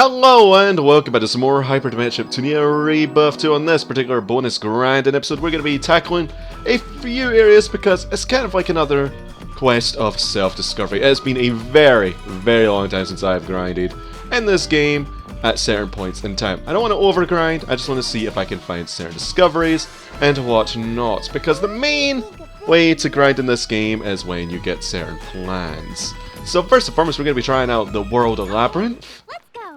Hello and welcome back to some more Hyperdimension Neptunia Re buff 2. On this particular bonus grinding episode, we're going to be tackling a few areas because it's kind of like another quest of self-discovery. It's been a very long time since I've grinded in this game at certain points in time. I don't want to overgrind, I just want to see if I can find certain discoveries and what not, because the main way to grind in this game is when you get certain plans. So first and foremost, we're going to be trying out the World Labyrinth.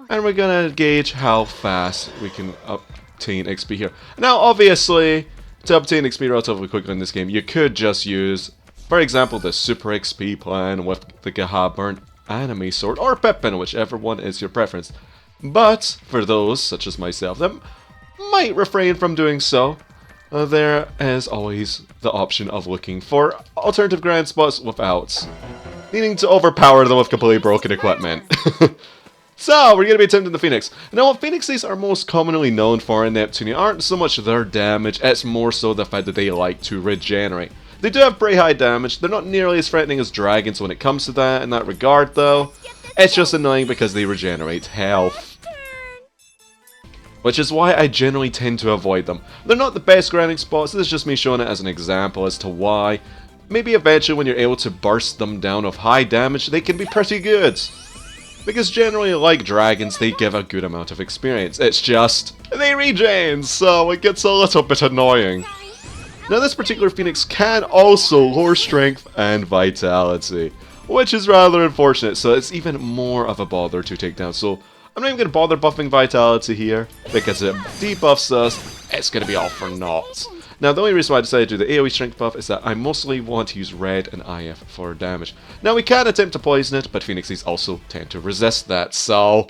And we're gonna gauge how fast we can obtain XP here. Now, obviously, to obtain XP relatively quickly in this game, you could just use, for example, the Super XP plan with the Gaha Anime Sword, or Pippin, whichever one is your preference. But, for those, such as myself, that might refrain from doing so, there is always the option of looking for alternative grind spots without needing to overpower them with completely broken equipment. So, we're going to be attempting the Phoenix. Now, what Phoenixes are most commonly known for in Neptunia aren't so much their damage, it's more so the fact that they like to regenerate. They do have pretty high damage, they're not nearly as threatening as dragons when it comes to that in that regard though. It's just annoying because they regenerate health. Which is why I generally tend to avoid them. They're not the best grinding spots, this is just me showing it as an example as to why. Maybe eventually when you're able to burst them down with high damage, they can be pretty good. Because generally, like dragons, they give a good amount of experience. It's just, they regen, so it gets a little bit annoying. Now this particular Phoenix can also lower strength and vitality, which is rather unfortunate, so it's even more of a bother to take down. So I'm not even going to bother buffing vitality here, because it debuffs us, it's going to be all for naught. Now, the only reason why I decided to do the AoE strength buff is that I mostly want to use red and IF for damage. Now, we can attempt to poison it, but Phoenixes also tend to resist that, so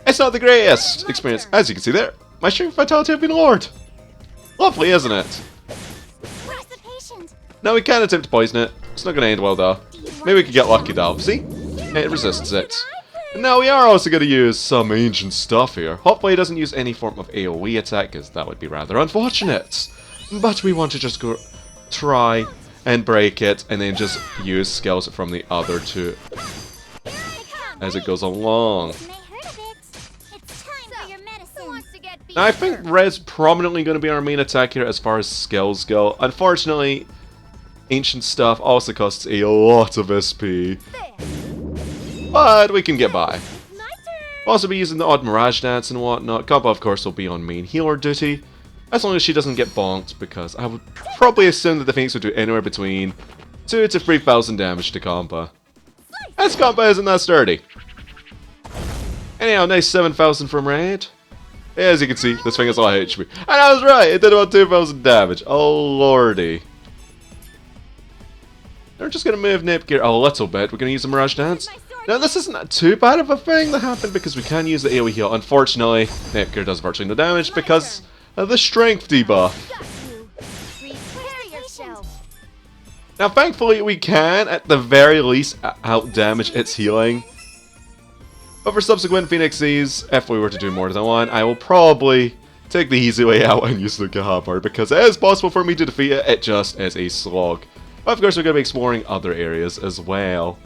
it's not the greatest experience. As you can see there, my strength and vitality have been lowered. Lovely, isn't it? Now, we can attempt to poison it. It's not going to end well, though. Maybe we could get lucky, though. See? It resists it. Now, we are also going to use some ancient stuff here. Hopefully, it doesn't use any form of AoE attack, because that would be rather unfortunate. But we want to just go try and break it, and then just use skills from the other two as it goes along. Now I think red's prominently going to be our main attack here as far as skills go. Unfortunately, ancient stuff also costs a lot of SP. But we can get by. We'll also be using the odd Mirage Dance and whatnot. Kappa, of course, will be on main healer duty. As long as she doesn't get bonked, because I would probably assume that the Phoenix would do anywhere between 2,000 to 3,000 damage to Compa. As Compa isn't that sturdy. Anyhow, nice 7,000 from Red. As you can see, this thing is all HP. And I was right, it did about 2,000 damage. Oh lordy. We're just going to move Nepgear a little bit. We're going to use the Mirage Dance. Now this isn't too bad of a thing that happened because we can use the AoE heal. Unfortunately, Nepgear does virtually no damage because the strength debuff. Now thankfully we can, at the very least, out-damage its healing. But for subsequent Phoenixes, if we were to do more than one, I will probably take the easy way out and use the Gaha because it is possible for me to defeat it, it just is a slog. But of course we're going to be exploring other areas as well.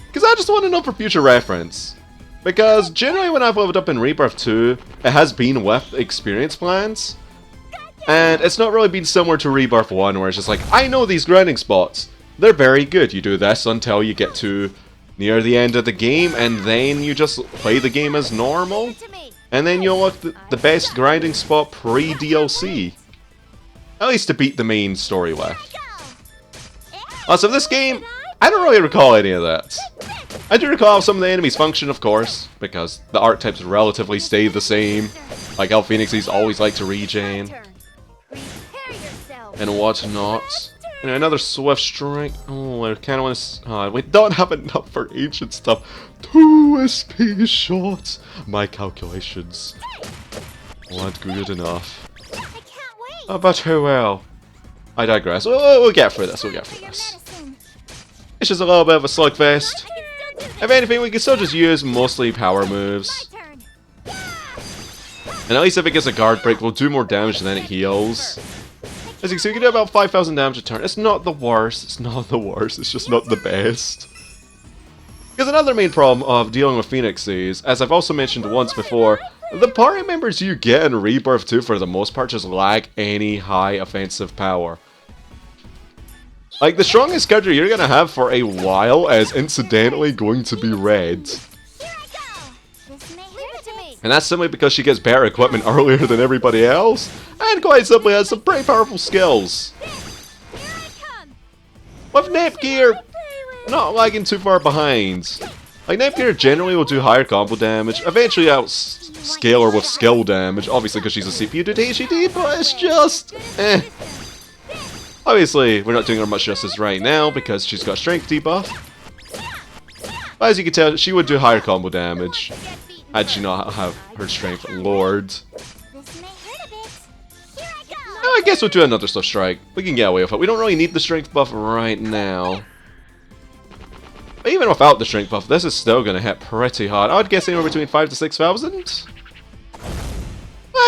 Because I just want to know for future reference. Because generally when I've leveled up in Rebirth 2, it has been with experience plans. And it's not really been similar to Rebirth 1 where it's just like, I know these grinding spots. They're very good. You do this until you get to near the end of the game and then you just play the game as normal. And then you'll look the best grinding spot pre-DLC. At least to beat the main story with. Also, this game, I don't really recall any of that. I do recall how some of the enemies function, of course, because the archetypes relatively stay the same. Like how Phoenixes always like to regen. And whatnot. And another Swift Strike. Oh, I kind of want to... we don't have enough for ancient stuff. 2 SP short. My calculations weren't good enough. But oh well. I digress. We'll get through this, we'll get through this. It's just a little bit of a slugfest. If anything, we can still just use mostly power moves. And at least if it gets a guard break, we'll do more damage than it heals. As you can see, we can do about 5,000 damage a turn. It's not the worst, it's not the worst, it's just not the best. Because another main problem of dealing with Phoenixes, as I've also mentioned once before, the party members you get in Rebirth 2 for the most part just lack any high offensive power. Like, the strongest character you're going to have for a while is incidentally going to be Red. And that's simply because she gets better equipment earlier than everybody else, and quite simply has some pretty powerful skills. With Nepgear not lagging too far behind. Like, Nepgear generally will do higher combo damage, eventually outscale her with skill damage, obviously because she's a CPU to HED, but it's just Obviously, we're not doing her much justice right now because she's got strength debuff. But as you can tell, she would do higher combo damage had she not have her strength lowered. I guess we'll do another Stuff Strike. We can get away with it. We don't really need the strength buff right now. But even without the strength buff, this is still going to hit pretty hard. I would guess anywhere between 5,000 to 6,000.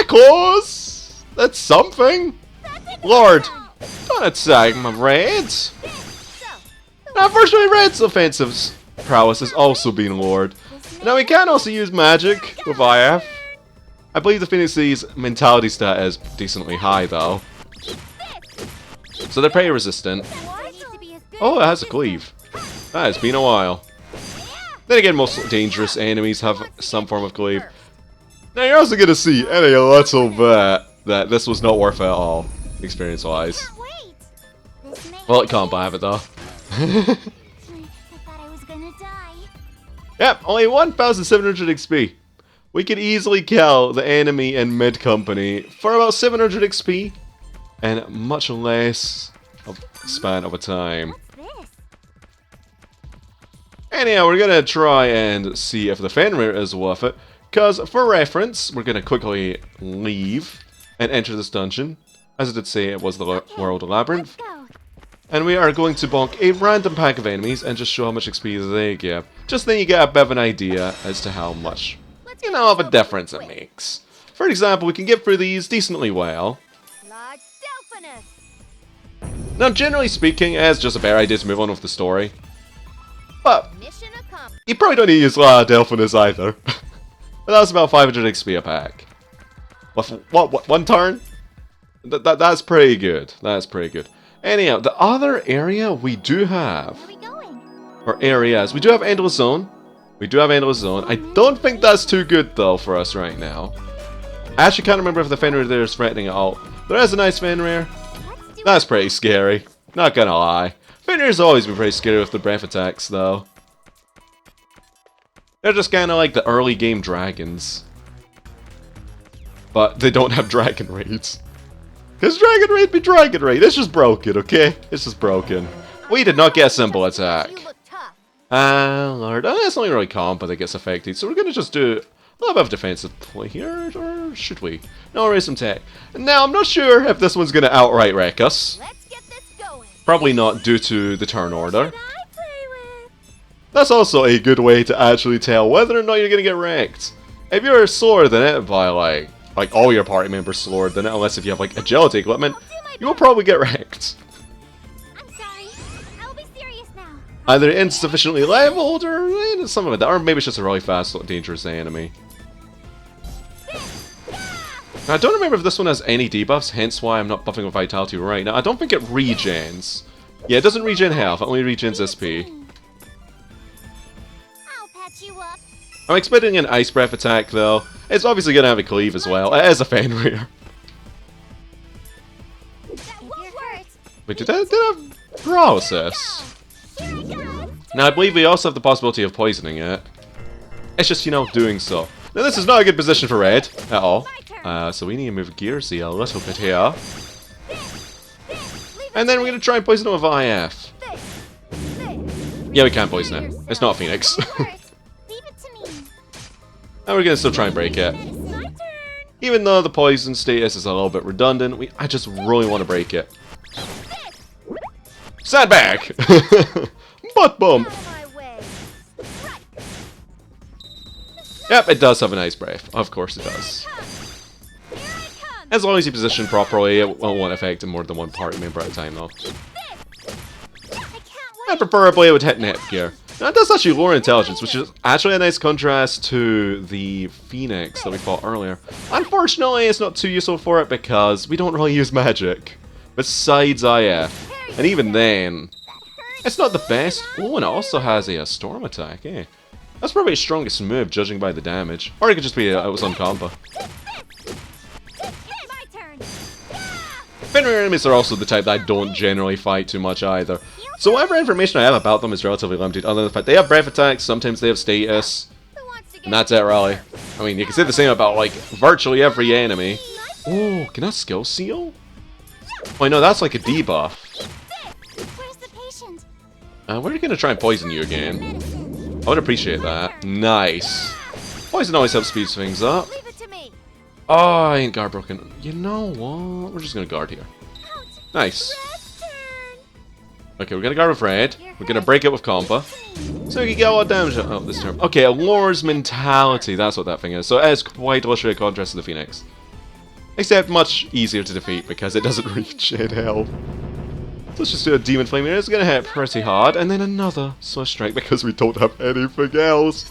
Close! That's something! Lord! Don't attack my Reds! Now, unfortunately, Red's offensive prowess has also been lowered. Now, we can also use magic with IF. I believe the Phoenix's mentality stat is decently high, though. So they're pretty resistant. Oh, it has a cleave. That has been a while. Then again, most dangerous enemies have some form of cleave. Now, you're also going to see in a little bit that this was not worth it at all, experience-wise. Well, it can't have it, though. Yep, only 1,700 XP. We could easily kill the enemy in mid-company for about 700 XP and much less span of a time. Anyhow, we're going to try and see if the Fenrir is worth it, because for reference, we're going to quickly leave and enter this dungeon. As I did say, it was the World Labyrinth. And we are going to bonk a random pack of enemies and just show how much XP they give. Just then you get a bit of an idea as to how much, you know, of a difference it makes. For example, we can get through these decently well. Now, generally speaking, it's just a better idea to move on with the story. But you probably don't need to use Delphinus either. But that's about 500 XP a pack. What, one turn? That's pretty good. That's pretty good. Anyhow, the other area we do have, or areas, we do have Endless Zone. We do have Endless Zone. I don't think that's too good, though, for us right now. I actually can't remember if the Fenrir there is threatening at all. There is a nice Fenrir. That's pretty scary. Not gonna lie. Fenrir's always been pretty scary with the breath attacks, though. They're just kind of like the early game dragons. But they don't have dragon raids. Because Dragon Raid be Dragon Raid. It's just broken, okay? It's just broken. We did not get a simple attack. Lord. It's not really combo that gets affected. So we're going to just do a little bit of defensive play here. Or should we? No, raise some tech. Now, I'm not sure if this one's going to outright wreck us. Probably not due to the turn order. That's also a good way to actually tell whether or not you're going to get wrecked. If you're slower than it by like all your party members slower than it, unless if you have like agility equipment, you will probably get wrecked. I'm sorry. I'll be serious now. Either insufficiently leveled or something like that, or maybe it's just a really fast, dangerous enemy. Now, I don't remember if this one has any debuffs, hence why I'm not buffing with Vitality right now. I don't think it regens. Yeah, it doesn't regen health, it only regens SP. I'll patch you up. I'm expecting an Ice Breath attack, though. It's obviously going to have a cleave as well. It is a Fenrir. Wait, did I have paralysis? Now, I believe we also have the possibility of poisoning it. It's just, you know, doing so. Now, this is not a good position for Red at all. So we need to move gears a little bit here. And then we're going to try and poison it with IF. Yeah, we can poison it. It's not a Phoenix. And we're going to still try and break it. Even though the poison status is a little bit redundant, I just really want to break it. Stand back! Butt bump! Yep, it does have an Ice Breath. Of course it does. As long as you position properly, it won't affect more than one party member at a time, though. And preferably it would hit Nepgear. That does actually lower intelligence, which is actually a nice contrast to the Phoenix that we fought earlier. Unfortunately, it's not too useful for it because we don't really use magic. Besides IF. And even then, it's not the best. Oh, and it also has a storm attack, eh? That's probably its strongest move, judging by the damage. Or it could just be it was on combo. Fenrir enemies are also the type that I don't generally fight too much either. So whatever information I have about them is relatively limited, other than the fact they have breath attacks, sometimes they have status, and that's it really. I mean, you can say the same about, like, virtually every enemy. Oh, can that skill seal? Oh, no, that's like a debuff. We're gonna try and poison you again. I would appreciate that. Nice. Poison always helps speed things up. Oh, I ain't guard broken. You know what? We're just gonna guard here. Nice. Okay, we're gonna guard with red. We're gonna break it with compa. So we can get a lot of damage out of this turn. Okay, it lowers mentality. That's what that thing is. So it is quite literally a contrast to the Phoenix. Except much easier to defeat because it doesn't reach in health. So let's just do a Demon Flame here. It's gonna hit pretty hard. And then another Swift Strike because we don't have anything else.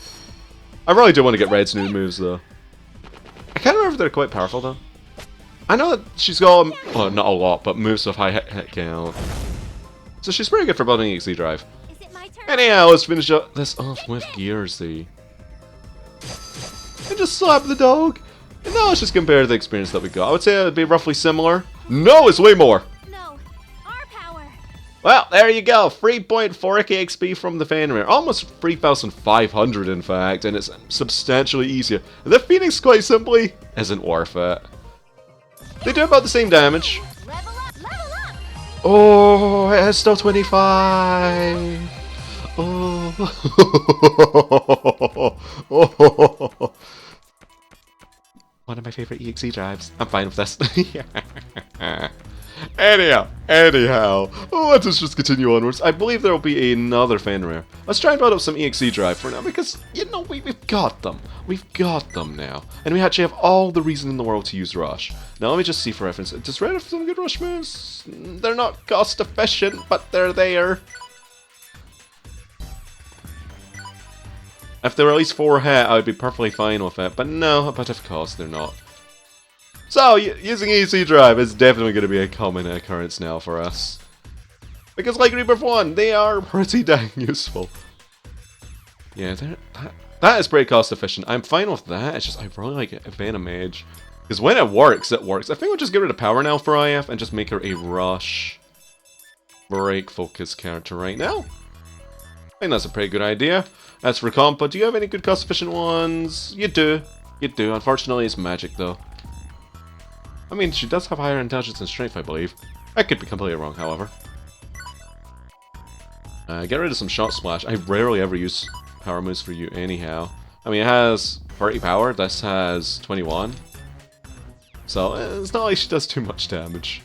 I really do want to get Red's new moves though. I can't remember if they're quite powerful though. I know that she's got, well, not a lot, but moves with high hit count. So she's pretty good for building EXE drive. Anyhow, let's finish up this off with Gearsy. And just slap the dog. And now let's just compare the experience that we got. I would say it would be roughly similar. No, it's way more. No, our power. Well, there you go. 3.4k XP from the Fenrir. Almost 3,500 in fact, and it's substantially easier. The Phoenix, quite simply, isn't worth it. They do about the same damage. Level up, level up. Oh, it has still 25. Oh. One of my favorite EXE drives. I'm fine with this. Anyhow, let us just continue onwards. I believe there will be another Fenrir. Let's try and build up some EXE drive for now because, you know, we've got them. We've got them now. And we actually have all the reason in the world to use Rush. Now let me just see for reference. Does Red have some good Rush moves? They're not cost efficient, but they're there. If they were at least 4 hit, I would be perfectly fine with it. But no, but of course they're not. So, using EXE drive is definitely going to be a common occurrence now for us. Because like Rebirth 1, they are pretty dang useful. Yeah, that is pretty cost efficient. I'm fine with that, it's just I really like it, Venom Mage. Because when it works, it works. I think we'll just get rid of power now for IF and just make her a Rush break focus character right now. I think that's a pretty good idea. As for compa, do you have any good cost efficient ones? You do. You do. Unfortunately, it's magic though. I mean, she does have higher intelligence and strength, I believe. I could be completely wrong, however. Get rid of some Shot Splash. I rarely ever use power moves for you anyhow. I mean, it has 30 power. This has 21. So, it's not like she does too much damage.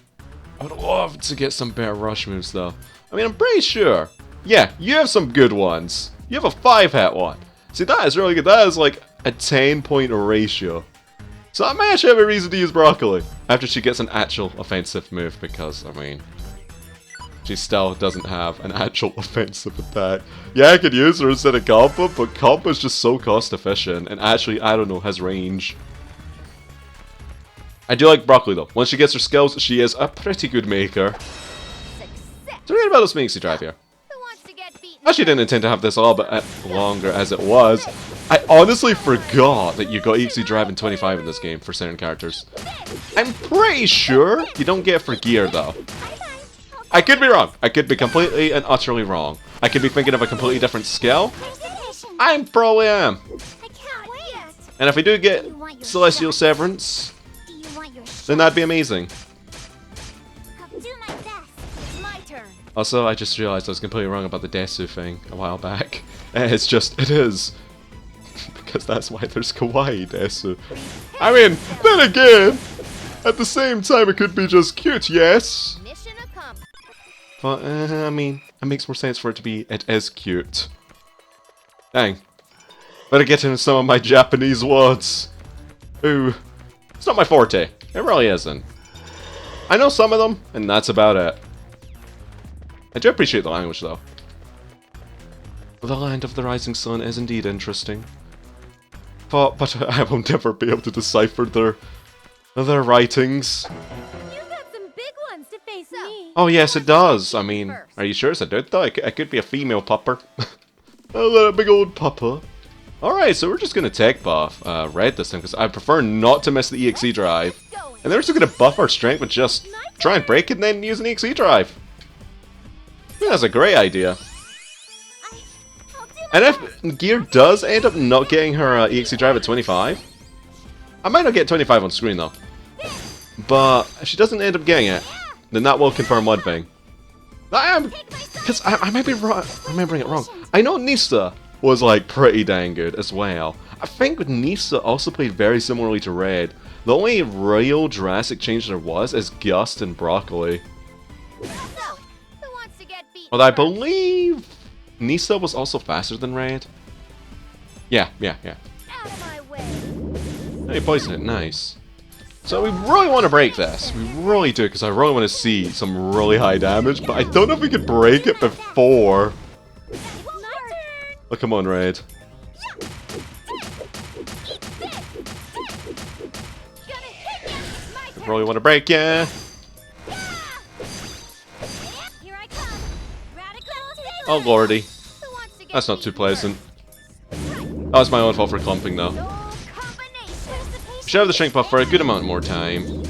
I would love to get some better rush moves, though. I mean, I'm pretty sure. Yeah, you have some good ones. You have a 5-hit one. See, that is really good. That is like a 10-point ratio. So I may actually have a reason to use Broccoli after she gets an actual offensive move because, I mean, she still doesn't have an actual offensive attack. Yeah, I could use her instead of Compa, but Compa is just so cost efficient and actually, I don't know, has range. I do like Broccoli though. Once she gets her skills, she is a pretty good maker. So we're about this EXE drive here. I actually didn't intend to have this all but longer as it was. I honestly forgot that you got EXE drive in 25 in this game for certain characters. I'm pretty sure you don't get it for gear though. I could be wrong. I could be completely and utterly wrong. I could be thinking of a completely different skill. I probably am. And if we do get Celestial Severance, then that'd be amazing. Also, I just realized I was completely wrong about the Desu thing a while back. It's just, it is. Because that's why there's Kawaii Desu. I mean, then again, at the same time it could be just cute, yes? But, I mean, it makes more sense for it to be, it is cute. Dang. Better get into some of my Japanese words. Ooh. It's not my forte. It really isn't. I know some of them, and that's about it. I do appreciate the language, though. The land of the rising sun is indeed interesting. But I will never be able to decipher their writings. You got some big ones to face me. Oh yes, it does. I mean, are you sure it's a dude though? It could be a female pupper. A little big old pupper. Alright, so we're just gonna tech buff Red this time, because I prefer not to miss the EXE drive. And then we're just gonna buff our strength with just try and break it and then use an EXE drive. I think that's a great idea. And if Gear does end up not getting her EXE drive at 25, I might not get 25 on screen though. But if she doesn't end up getting it, then that will confirm one thing. Because I might be remembering it wrong. I know Nisa was like pretty dang good as well. I think Nisa also played very similarly to Red. The only real drastic change there was is Gust and Broccoli. Although I believe Nisa was also faster than Red. Yeah. Out of my way. Hey, poison it, nice. So we really want to break this. We really do, because I really want to see some really high damage, but I don't know if we could break it before. Oh, come on, Red. I really want to break ya. Oh, lordy. That's not too pleasant. Oh, it's my own fault for clumping, though. Should have the shrink buff for a good amount more time.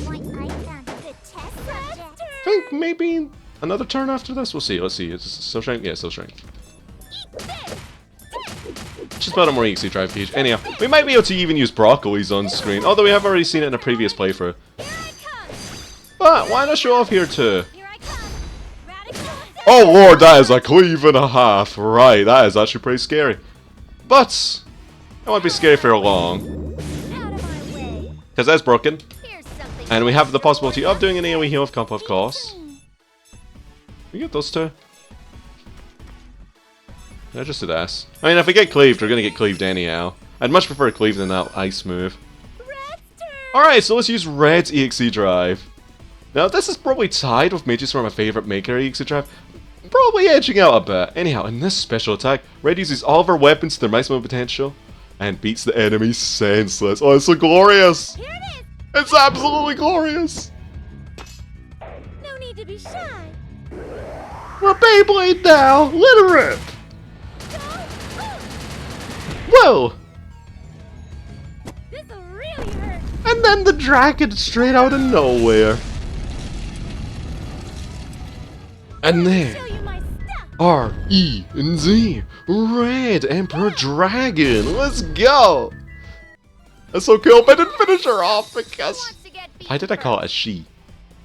I think maybe another turn after this? We'll see, let's see. It's still shrink? Yeah, still shrink. Just about a more EXE drive page. Anyhow, we might be able to even use Broccoli's on screen, although we have already seen it in a previous playthrough. But why not show off here too? Oh lord, that is a cleave and a half. Right, that is actually pretty scary. But it won't be scary for long. Because that's broken. And we have the possibility of doing an AoE heal of comp, of course. We get those two. I just did S. I mean, if we get cleaved, we're gonna get cleaved anyhow. I'd much prefer cleaved than that ice move. Alright, so let's use Red's EXE drive. Now, this is probably tied with Mage's for my favorite Maker EXE drive. Probably edging out a bit. Anyhow, in this special attack, Red uses all of her weapons to their maximum potential and beats the enemy senseless. Oh, it's so glorious! Here it is. It's absolutely glorious! No need to be shy. We're Beyblade now! Let her rip! Whoa! This'll really hurt. And then the dragon straight out of nowhere. And then Show you my stuff. R-E and Z, Red Emperor Dragon. Let's go! That's so cool, but I didn't finish her off because... Why did I call it a she?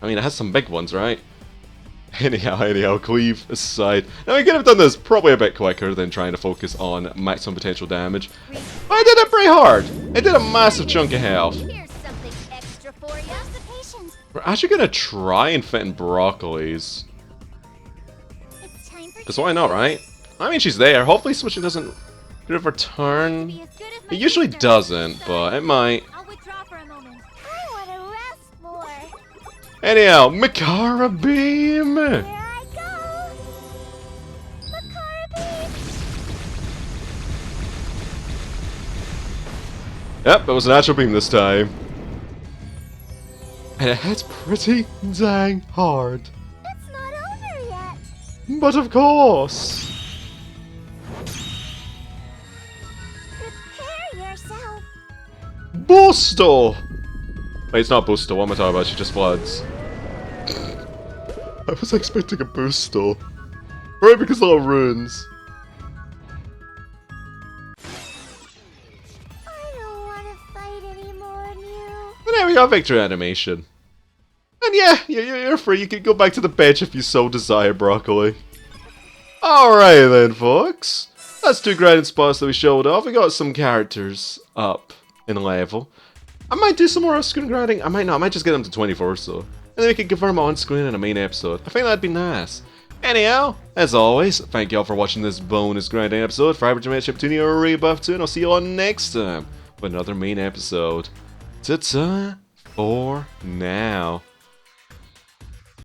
I mean, it has some big ones, right? Anyhow, cleave aside. Now, we could have done this probably a bit quicker than trying to focus on maximum potential damage. But I did it pretty hard. I did a massive chunk of health. Here's something extra for you. We're actually going to try and fit in Broccoli's. Because why not, right? I mean, she's there. Hopefully switching doesn't get of her turn. It usually doesn't, but it might. I'll withdraw for a moment. I want to rest more. Anyhow, Makara Beam! Here I go. Makara Beam. Yep, it was a natural beam this time. And it hits pretty dang hard. It's not over yet. But of course! Prepare yourself. Busto! Wait, it's not Busto, what am I talking about? She just floods. I was expecting a Busto. Right, because of the runes. I don't want to fight anymore, you. And there we go, victory animation. And yeah, you're free. You can go back to the bench if you so desire, Broccoli. Alright then, folks. That's 2 grinding spots that we showed off. We got some characters up in level. I might do some more off-screen grinding. I might not. I might just get them to 24 or so. And then we can confirm on-screen in a main episode. I think that'd be nice. Anyhow, as always, thank y'all for watching this bonus grinding episode for Hyperdimension Neptunia Re Buff 2, and I'll see you all next time with another main episode. Ta-ta for now.